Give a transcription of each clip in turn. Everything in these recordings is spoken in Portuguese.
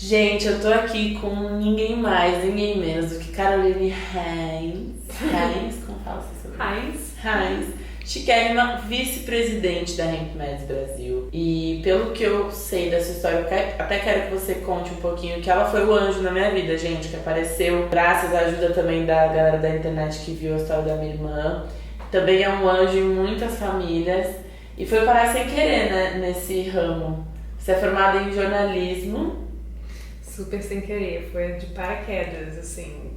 Gente, eu tô aqui com ninguém mais, ninguém menos do que Caroline Heinz. Heinz, como fala esse sobrenome? Heinz. Chiquérrima, vice-presidente da Hemp Meds Brasil. E pelo que eu sei dessa história, eu até quero que você conte um pouquinho que ela foi o anjo na minha vida, gente, que apareceu graças à ajuda também da galera da internet que viu a história da minha irmã. Também é um anjo em muitas famílias. E foi parar sem querer, né, nesse ramo. Você é formada em jornalismo. Super sem querer, foi de paraquedas, assim.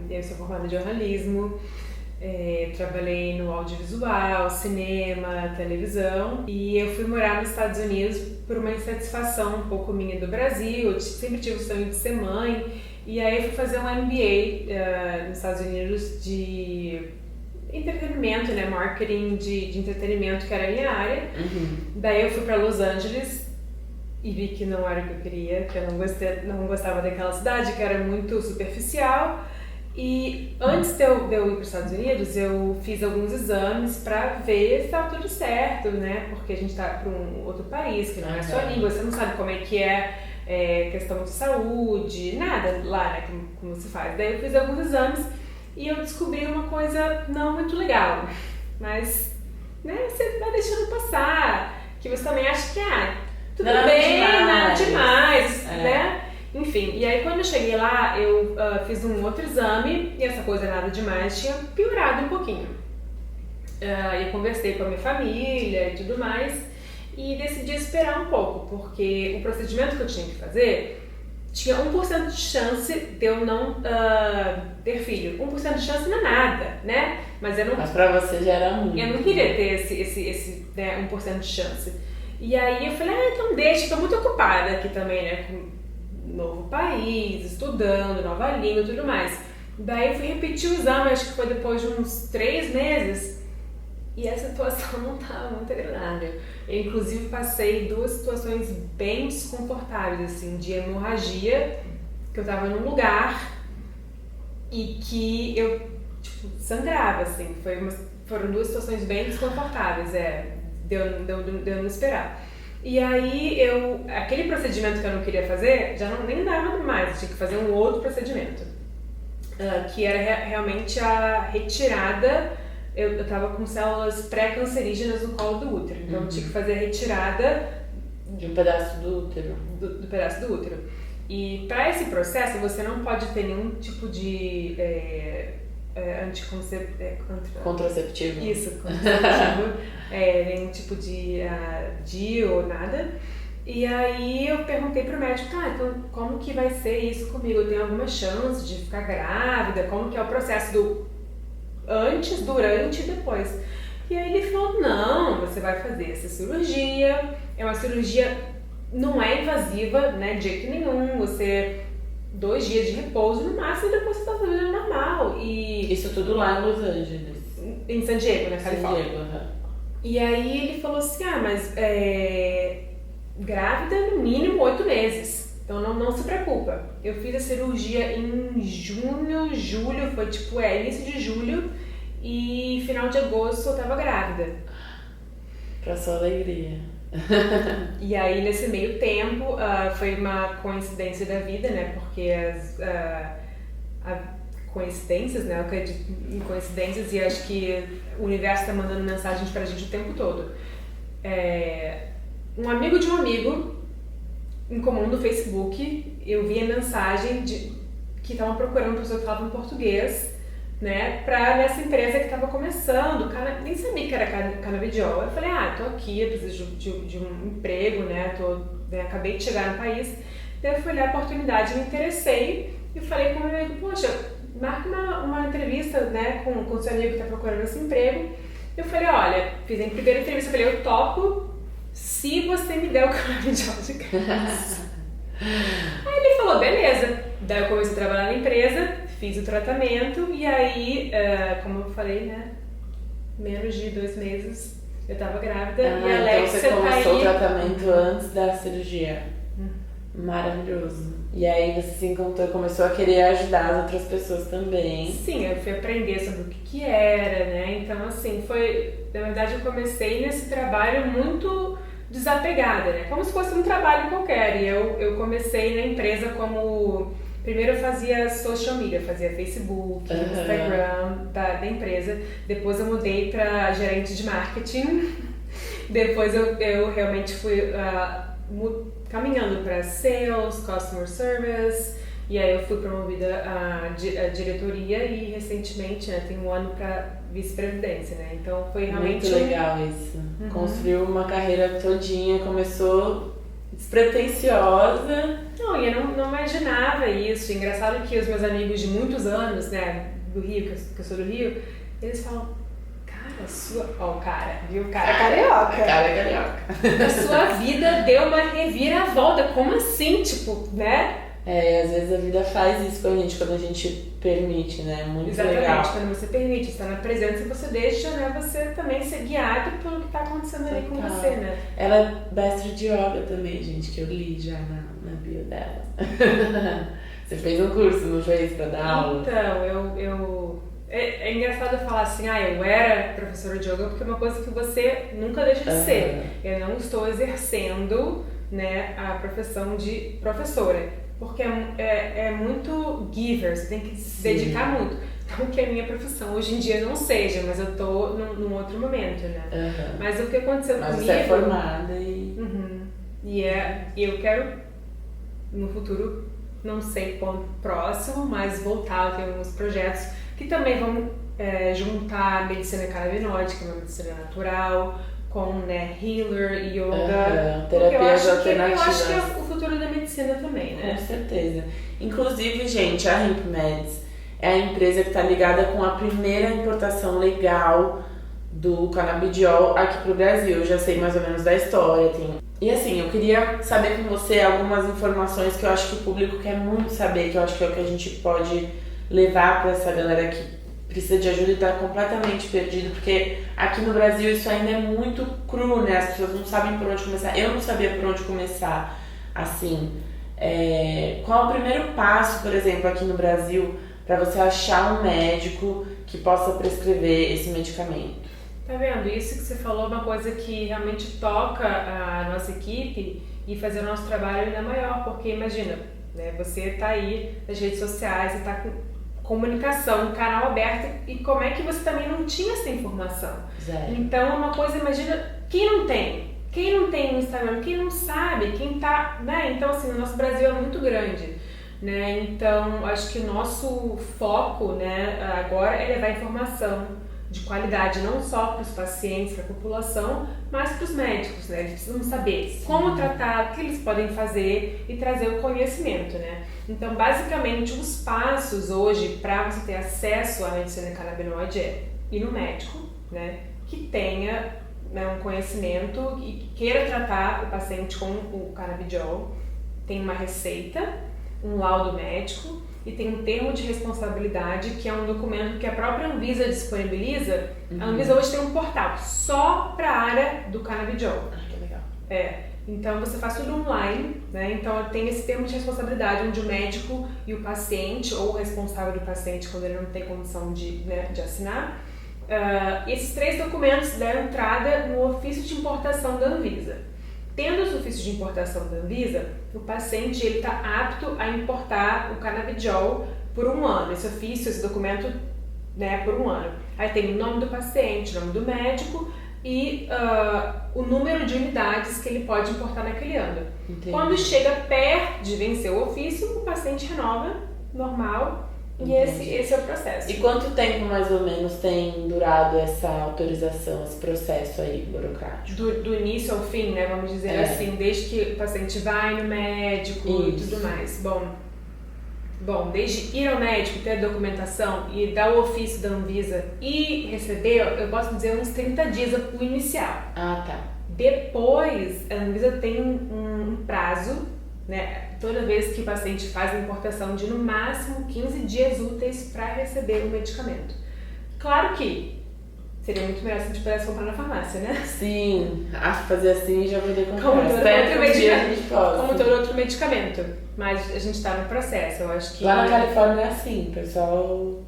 Eu sou formada em jornalismo, trabalhei no audiovisual, cinema, televisão, e eu fui morar nos Estados Unidos por uma insatisfação um pouco minha do Brasil. Eu sempre tive o sonho de ser mãe, e aí eu fui fazer um MBA nos Estados Unidos de entretenimento, né, marketing de entretenimento, que era a minha área. Daí eu fui para Los Angeles e vi que não era o que eu queria, que eu não gostava daquela cidade, que era muito superficial. E antes de eu ir para os Estados Unidos, eu fiz alguns exames para ver se estava tudo certo, né? Porque a gente está para um outro país, que não é a sua língua, você não sabe como é que é questão de saúde, nada lá, né? Como se faz. Daí eu fiz alguns exames e eu descobri uma coisa não muito legal, mas, né, você vai deixando passar, que você também acha que, tudo bem, nada demais, né? Enfim, e aí quando eu cheguei lá, eu fiz um outro exame e essa coisa nada demais tinha piorado um pouquinho. Eu conversei com a minha família e tudo mais e decidi esperar um pouco, porque o procedimento que eu tinha que fazer tinha 1% de chance de eu não ter filho. 1% de chance não é nada, né? Mas pra você já era muito. Eu não queria ter esse 1% de chance. E aí eu falei, então deixa, tô muito ocupada aqui também, né? Com um novo país, estudando, nova língua e tudo mais. Daí eu fui repetir o exame, acho que foi depois de uns 3 meses. E a situação não estava muito agradável. Eu, inclusive, passei 2 situações bem desconfortáveis, assim, de hemorragia, que eu estava num lugar e que eu, sangrava, assim. Foram 2 situações bem desconfortáveis, deu não esperar. E aí, aquele procedimento que eu não queria fazer, já nem dava mais, eu tinha que fazer um outro procedimento, que era realmente a retirada. Eu tava com células pré-cancerígenas no colo do útero, então eu tinha que fazer a retirada de um pedaço do útero. Do pedaço do útero. E para esse processo você não pode ter nenhum tipo de contraceptivo. Isso, contraceptivo. Nenhum tipo de DIU ou nada. E aí eu perguntei pro médico, então como que vai ser isso comigo? Eu tenho alguma chance de ficar grávida? Como que é o processo do antes, durante e depois? E aí ele falou, não, você vai fazer essa cirurgia, é uma cirurgia, não é invasiva, né, de jeito nenhum, 2 dias de repouso no máximo e depois você tá fazendo normal. E isso tudo lá em Los Angeles. Em San Diego, na Califórnia. San Diego, E aí ele falou assim, mas grávida no mínimo 8 meses. Então não se preocupa. Eu fiz a cirurgia em junho, julho, foi início de julho e final de agosto eu tava grávida. Pra sua alegria. E aí nesse meio tempo foi uma coincidência da vida, né? Porque as coincidências, né? Eu acredito em coincidências e acho que o universo tá mandando mensagens pra gente o tempo todo. Um amigo de um amigo em comum do Facebook, eu vi a mensagem que estavam procurando pessoa que falava em português, né, nessa empresa que estava começando, nem sabia que era canabidiol. Eu falei, tô aqui, eu preciso de um emprego, né, acabei de chegar no país. Daí eu fui olhar a oportunidade, me interessei e falei com o meu amigo, poxa, marca uma entrevista, né, com o seu amigo que está procurando esse emprego. Eu falei, olha, fiz a primeira entrevista, eu falei, eu topo se você me der o canabidiol de graça. Aí ele falou, beleza. Daí eu comecei a trabalhar na empresa, fiz o tratamento e aí, como eu falei, né, menos de 2 meses eu tava grávida. E a Alexia então você começou o tratamento antes da cirurgia. Maravilhoso. E aí você se encontrou e começou a querer ajudar as outras pessoas também. Sim, eu fui aprender sobre o que era, né? Então, assim, na verdade eu comecei nesse trabalho muito desapegada, né? Como se fosse um trabalho qualquer. E eu comecei na empresa como... Primeiro eu fazia social media, fazia Facebook, Instagram da empresa. Depois eu mudei para gerente de marketing. Depois eu realmente fui caminhando para sales, customer service. E aí eu fui promovida à diretoria e recentemente, né, tem um ano para vice-presidência, né? Então foi realmente... Muito legal isso. Construiu uma carreira todinha, começou despretensiosa. Não, e eu não imaginava isso. Engraçado que os meus amigos de muitos anos, né, do Rio, que eu sou do Rio, eles falam, cara, o cara é carioca. A cara é carioca. A sua vida deu uma reviravolta. Como assim? Tipo, né? Às vezes a vida faz isso com a gente, quando a gente permite, né? Muito Exatamente, legal. quando você permite estar na presença, você deixa, né, você também ser guiado pelo que está acontecendo ali com você, né? Ela é mestre de yoga também, gente, que eu li já na bio dela. Você fez um curso, não fez, pra dar aula? Então, é engraçado falar assim, eu era professora de yoga, porque é uma coisa que você nunca deixa de ser. Eu não estou exercendo, né, a profissão de professora. Porque é muito giver, você tem que se dedicar muito. Não que a minha profissão hoje em dia não seja, mas eu tô num outro momento, né? Mas o que aconteceu comigo... Mas você é formada e... E eu quero, no futuro, não sei quando próximo, mas voltar a ter alguns projetos que também vão juntar a medicina canabinoide, que é uma medicina natural, com, né, healer, yoga, terapias alternativas. Eu acho que é o futuro da medicina também, né? Com certeza. Inclusive, gente, a HempMeds é a empresa que está ligada com a primeira importação legal do canabidiol aqui pro Brasil. Eu já sei mais ou menos da história. E assim, eu queria saber com você algumas informações que eu acho que o público quer muito saber, que eu acho que é o que a gente pode levar para essa galera que precisa de ajuda e está completamente perdido, porque aqui no Brasil isso ainda é muito cru, né? As pessoas não sabem por onde começar. Eu não sabia por onde começar, assim. Qual é o primeiro passo, por exemplo, aqui no Brasil, para você achar um médico que possa prescrever esse medicamento? Tá vendo? Isso que você falou é uma coisa que realmente toca a nossa equipe e fazer o nosso trabalho ainda maior, porque imagina, né? Você tá aí nas redes sociais e tá com comunicação, um canal aberto, e como é que você também não tinha essa informação? Zero. Então é uma coisa, imagina, quem não tem no Instagram, quem não sabe, quem tá, né? Então assim, o nosso Brasil é muito grande, né? Então acho que o nosso foco, né, agora é levar informação de qualidade não só para os pacientes, para a população, mas para os médicos, né? Eles precisam saber como tratar, o que eles podem fazer e trazer o conhecimento, né? Então, basicamente, os passos hoje para você ter acesso à medicina canabinoide é ir no médico, né? Que tenha, né, um conhecimento e que queira tratar o paciente com o canabidiol, tem uma receita, um laudo médico e tem um termo de responsabilidade, que é um documento que a própria Anvisa disponibiliza. A Anvisa hoje tem um portal só para a área do canabidiol. Que legal. Então você faz tudo online, né? Então tem esse termo de responsabilidade onde o médico e o paciente, ou o responsável do paciente quando ele não tem condição de assinar, esses 3 documentos dão entrada no ofício de importação da Anvisa. Tendo esse ofício de importação da Anvisa, o paciente está apto a importar o canabidiol por 1 ano. Esse ofício, esse documento, né, por 1 ano. Aí tem o nome do paciente, o nome do médico e o número de unidades que ele pode importar naquele ano. Entendi. Quando chega perto de vencer o ofício, o paciente renova, normal. E esse é o processo. E quanto tempo, mais ou menos, tem durado essa autorização, esse processo aí burocrático? Do início ao fim, né? Vamos dizer assim, desde que o paciente vai no médico e tudo mais. Bom, desde ir ao médico, ter a documentação e dar o ofício da Anvisa e receber, eu posso dizer uns 30 dias o inicial. Ah, tá. Depois, a Anvisa tem um prazo, né? Toda vez que o paciente faz a importação, de no máximo 15 dias úteis para receber o medicamento. Claro que seria muito melhor se a gente pudesse comprar na farmácia, né? Sim, fazer assim e já poder comprar. Como todo outro medicamento. Mas a gente está no processo, eu acho que... Lá na Califórnia é assim, o pessoal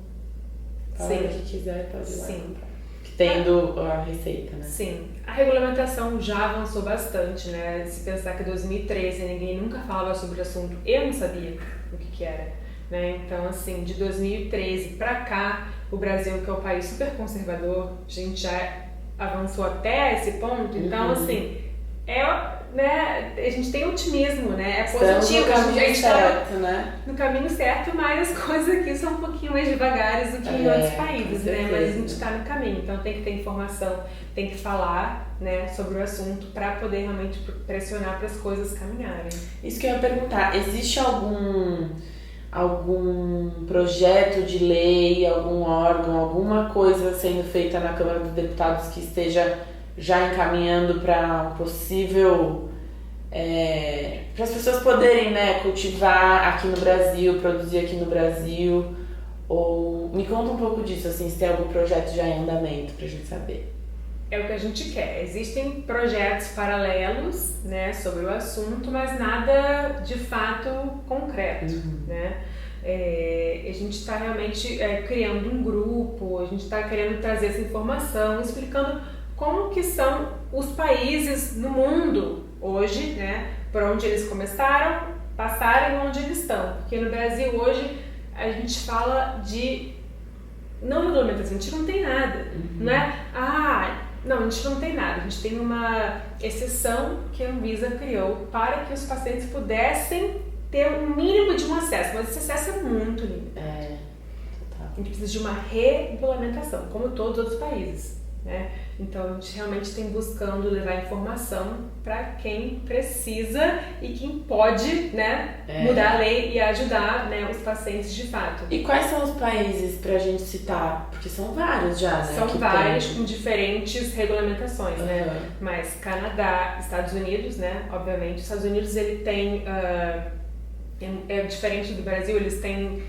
fala que quiser pode ir lá comprar. tendo a receita, né? Sim. A regulamentação já avançou bastante, né? Se pensar que em 2013 ninguém nunca falava sobre o assunto, eu não sabia o que era, né? Então, assim, de 2013 pra cá, o Brasil, que é um país super conservador, a gente já avançou até esse ponto. Então, assim, né, a gente tem otimismo, né? É positivo. Estamos no caminho certo, né? No caminho certo, mas as coisas aqui são um pouquinho mais devagares do que em outros países, né? Mas a gente está no caminho, então tem que ter informação, tem que falar, né, sobre o assunto para poder realmente pressionar para as coisas caminharem. Isso que eu ia perguntar, existe algum projeto de lei, algum órgão, alguma coisa sendo feita na Câmara dos Deputados que esteja já encaminhando para um possível... para as pessoas poderem, né, cultivar aqui no Brasil, produzir aqui no Brasil? Ou me conta um pouco disso, assim, se tem algum projeto já em andamento pra gente saber. É o que a gente quer. Existem projetos paralelos, né, sobre o assunto, mas nada de fato concreto, né? A gente está realmente criando um grupo, a gente está querendo trazer essa informação, explicando como que são os países no mundo hoje, né, por onde eles começaram, passaram e onde eles estão. Porque no Brasil hoje a gente fala de não regulamentação, a gente não tem nada, não é? Não, a gente não tem nada, a gente tem uma exceção que a Anvisa criou para que os pacientes pudessem ter um mínimo de um acesso, mas esse acesso é muito limitado. A gente precisa de uma regulamentação, como todos os outros países, né? Então a gente realmente tem buscando levar informação para quem precisa e quem pode, né, mudar a lei e ajudar, né, os pacientes de fato. E quais são os países pra gente citar? Porque são vários já, né? São vários com diferentes regulamentações, né? Mas Canadá, Estados Unidos, né? Obviamente, os Estados Unidos ele tem é diferente do Brasil, eles têm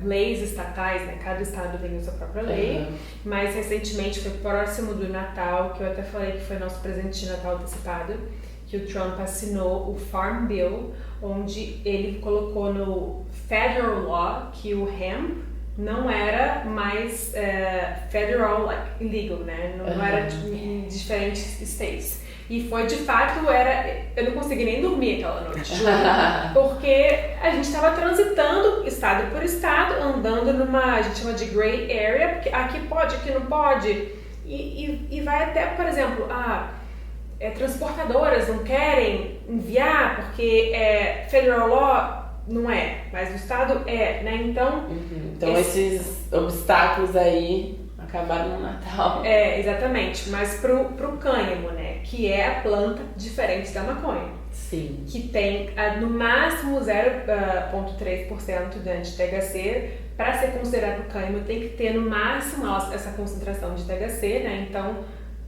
leis estatais, né? Cada estado tem a sua própria lei. Mas recentemente, foi próximo do Natal, que eu até falei que foi nosso presente de Natal antecipado, que o Trump assinou o Farm Bill, onde ele colocou no federal law que o hemp não era mais federal, like, illegal, né? Não era em diferentes states. E foi, de fato, eu não consegui nem dormir aquela noite, juro, porque a gente estava transitando estado por estado, andando numa, a gente chama de gray area, porque aqui pode, aqui não pode, e vai até, por exemplo, transportadoras não querem enviar porque federal law não é, mas o estado né? Então, então esses obstáculos aí acabaram no Natal. Exatamente, mas pro cânhamo, né, que é a planta diferente da maconha. Sim. Que tem no máximo 0,3% de THC. Para ser considerado cânhamo tem que ter no máximo essa concentração de THC, né? Então,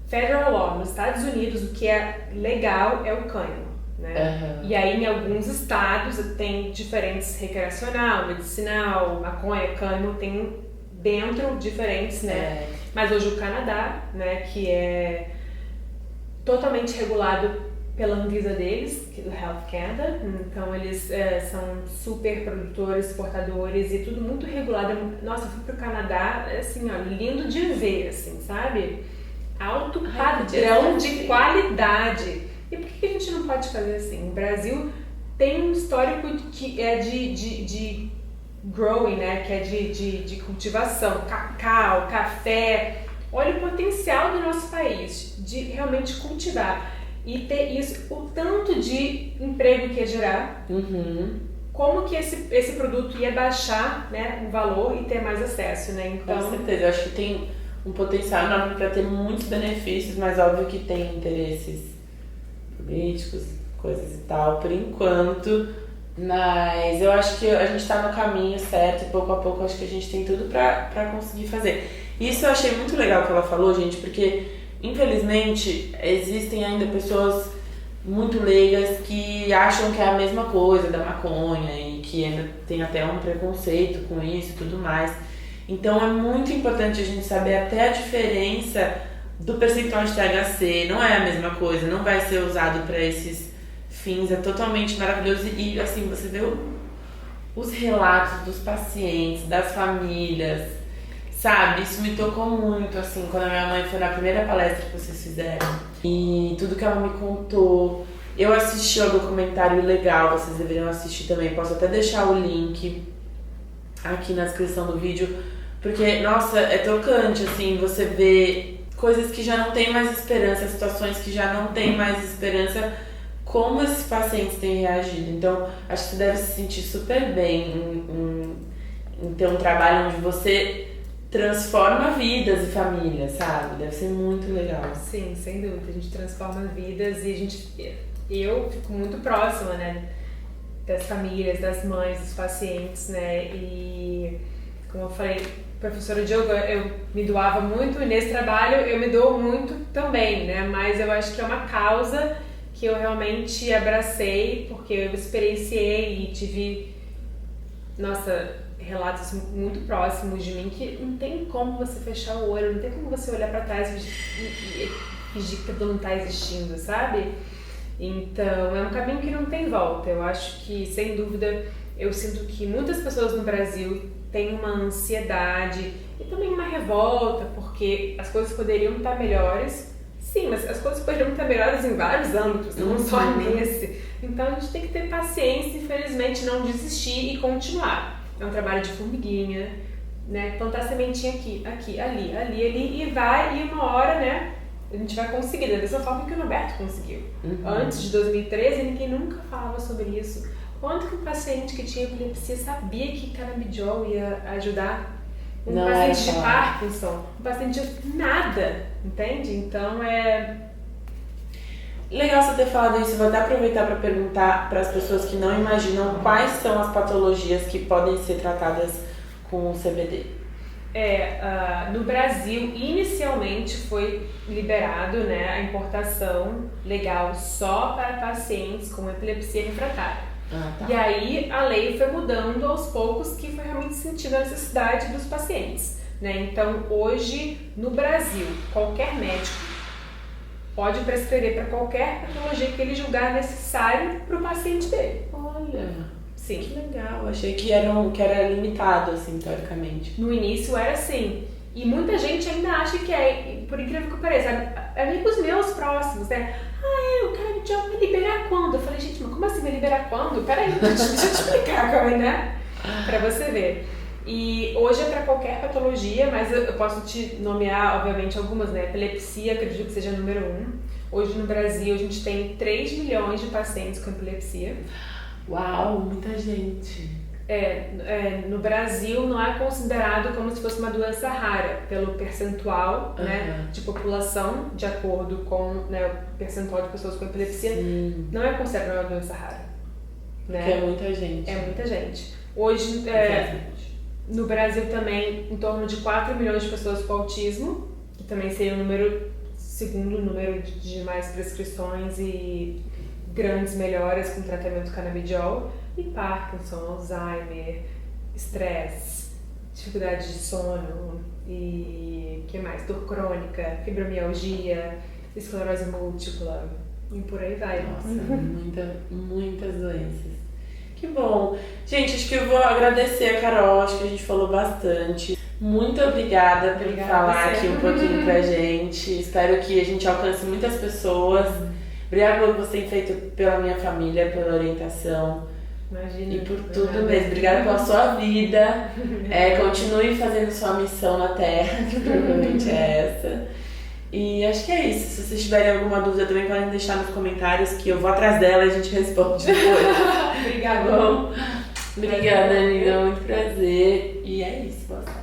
federal law nos Estados Unidos, o que é legal é o cânhamo, né? E aí em alguns estados tem diferentes, recreacional, medicinal, maconha, cânhamo, tem dentro diferentes, né? Mas hoje o Canadá, né, que é totalmente regulado pela Anvisa deles, que é do Health Canada, então eles são super produtores, exportadores e tudo muito regulado. Nossa, eu fui pro Canadá, assim, ó, lindo de ver, assim, sabe? Alto padrão de qualidade. E por que a gente não pode fazer assim? O Brasil tem um histórico que é de growing, né, que é de cultivação, cacau, café. Olha o potencial do nosso país de realmente cultivar e ter isso, o tanto de emprego que ia gerar, como que esse produto ia baixar, né, o valor e ter mais acesso, né? Então, com certeza, eu acho que tem um potencial enorme para ter muitos benefícios, mas óbvio que tem interesses políticos, coisas e tal, por enquanto. Mas eu acho que a gente está no caminho certo e pouco a pouco acho que a gente tem tudo para conseguir fazer. Isso eu achei muito legal que ela falou, gente, porque infelizmente existem ainda pessoas muito leigas que acham que é a mesma coisa da maconha e que ainda tem até um preconceito com isso e tudo mais. Então é muito importante a gente saber até a diferença do percentual de THC, não é a mesma coisa, não vai ser usado para esses fins, é totalmente maravilhoso. E assim, você vê os relatos dos pacientes, das famílias, sabe? Isso me tocou muito, assim, quando a minha mãe foi na primeira palestra que vocês fizeram. E tudo que ela me contou. Eu assisti ao documentário legal, vocês deveriam assistir também. Posso até deixar o link aqui na descrição do vídeo. Porque, nossa, é tocante, assim, você vê coisas que já não tem mais esperança, situações que já não tem mais esperança, como esses pacientes têm reagido. Então, acho que você deve se sentir super bem em ter um trabalho onde você transforma vidas e famílias, sabe? Deve ser muito legal. Sim, sem dúvida. A gente transforma vidas e eu fico muito próxima, né? Das famílias, das mães, dos pacientes, né? E, como eu falei, professora Diogo, eu me doava muito e nesse trabalho eu me dou muito também, né? Mas eu acho que é uma causa que eu realmente abracei porque eu experienciei e tive, nossa, relatos muito próximos de mim que não tem como você fechar o olho, não tem como você olhar pra trás e fingir que aquilo não tá existindo, sabe? Então é um caminho que não tem volta. Eu acho que, sem dúvida, eu sinto que muitas pessoas no Brasil têm uma ansiedade e também uma revolta porque as coisas poderiam estar melhores. Sim, mas as coisas poderiam estar melhores em vários âmbitos, não só nesse. Então a gente tem que ter paciência, infelizmente, não desistir e continuar. É um trabalho de formiguinha, né? Plantar sementinha aqui, ali, e vai, e uma hora, né? A gente vai conseguir, da mesma forma que o Norberto conseguiu. Antes de 2013, ninguém nunca falava sobre isso. Quanto que um paciente que tinha epilepsia sabia que canabidiol ia ajudar? Um paciente de Parkinson, um paciente de nada, entende? Então é... Legal você ter falado isso. Vou até aproveitar para perguntar para as pessoas que não imaginam quais são as patologias que podem ser tratadas com o CBD. No Brasil, inicialmente foi liberado, né, a importação legal só para pacientes com epilepsia refratária. Tá. E aí a lei foi mudando aos poucos, que foi realmente sentindo a necessidade dos pacientes, né? Então hoje no Brasil qualquer médico pode prescrever para qualquer patologia que ele julgar necessário para o paciente dele. Olha, sim, que legal. Achei que era limitado, assim, teoricamente. No início era assim. E muita gente ainda acha que é, por incrível que pareça, amigos meus próximos, né? O canabidiol vai liberar quando? Eu falei, gente, mas como assim vai liberar quando? Peraí, deixa eu te explicar como, né? Pra você ver. E hoje é pra qualquer patologia, mas eu posso te nomear, obviamente, algumas, né? Epilepsia, acredito que seja número 1. Hoje no Brasil a gente tem 3 milhões de pacientes com epilepsia. Uau, muita gente. No Brasil não é considerado como se fosse uma doença rara, pelo percentual, né, de população, de acordo com, né, o percentual de pessoas com epilepsia. Sim. Não é considerado uma doença rara. Né? Porque é muita gente. É muita gente. Hoje, no Brasil também, em torno de 4 milhões de pessoas com autismo, que também seria o segundo número de mais prescrições e grandes melhoras com tratamento canabidiol. E Parkinson, Alzheimer, estresse, dificuldade de sono e que mais? Dor crônica, fibromialgia, esclerose múltipla e por aí vai. Nossa, muitas doenças. Que bom. Gente, acho que eu vou agradecer a Carol, acho que a gente falou bastante. Muito obrigada por falar aqui um pouquinho pra gente. Espero que a gente alcance muitas pessoas. Obrigada pelo que você tem feito pela minha família, pela orientação. Imagina, e por tudo mesmo. Obrigada pela sua vida. Continue fazendo sua missão na Terra, que provavelmente é essa. E acho que é isso. Se vocês tiverem alguma dúvida também podem deixar nos comentários que eu vou atrás dela e a gente responde depois. Obrigada. Bom, obrigada, amiga. Muito prazer. E é isso. Boa tarde.